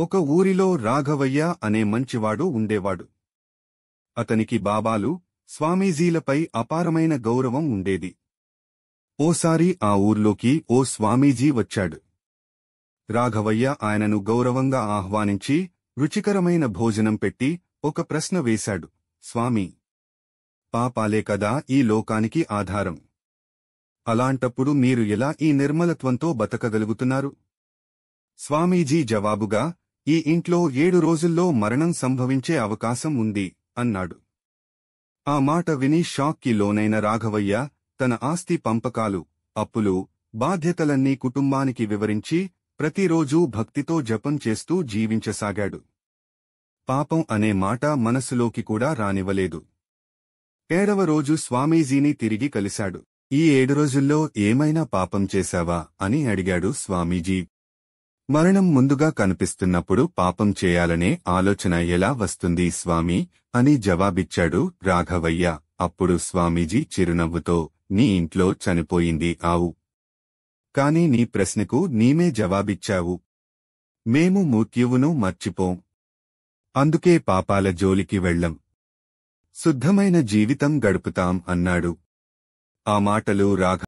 ఒక ఊరిలో రాఘవయ్య అనే మంచివాడు ఉండేవాడు. అతనికి బాబాలు, స్వామీజీలపై అపారమైన గౌరవం ఉండేది. ఓసారి ఆ ఊర్లోకి ఓ స్వామీజీ వచ్చాడు. రాఘవయ్య ఆయనను గౌరవంగా ఆహ్వానించి రుచికరమైన భోజనం పెట్టి ఒక ప్రశ్న వేశాడు. స్వామీ, పాపాలే కదా ఈ లోకానికి ఆధారం. అలాంటప్పుడు మీరు ఎలా ఈ నిర్మలత్వంతో బతకగలుగుతున్నారు? స్వామీజీ జవాబుగా, ఈ ఇంట్లో 7 రోజుల్లో మరణం సంభవించే అవకాశం ఉంది అన్నాడు. ఆ మాట విని షాక్కి లోనైన రాఘవయ్య తన ఆస్తి పంపకాలు, అప్పులు, బాధ్యతలన్నీ కుటుంబానికి వివరించి ప్రతిరోజూ భక్తితో జపం చేస్తూ జీవించసాగాడు. పాపం అనే మాట మనసులోకి కూడా రానివ్వలేదు. 7వ రోజు స్వామీజీని తిరిగి కలిశాడు. ఈ 7 రోజుల్లో ఏమైనా పాపం చేశావా అని అడిగాడు స్వామీజీ. మరణం ముందుగా కనిపిస్తున్నప్పుడు పాపం చేయాలనే ఆలోచన ఎలా వస్తుంది స్వామీ అని జవాబిచ్చాడు రాఘవయ్య. అప్పుడు స్వామీజీ చిరునవ్వుతో, నీ ఇంట్లో చనిపోయింది ఆవు. కాని నీ ప్రశ్నకు నీమే జవాబిచ్చావు. మేము మృత్యువును మర్చిపోం. అందుకే పాపాల జోలికి వెళ్ళం. శుద్ధమైన జీవితం గడుపుతాం అన్నాడు. ఆ మాటలు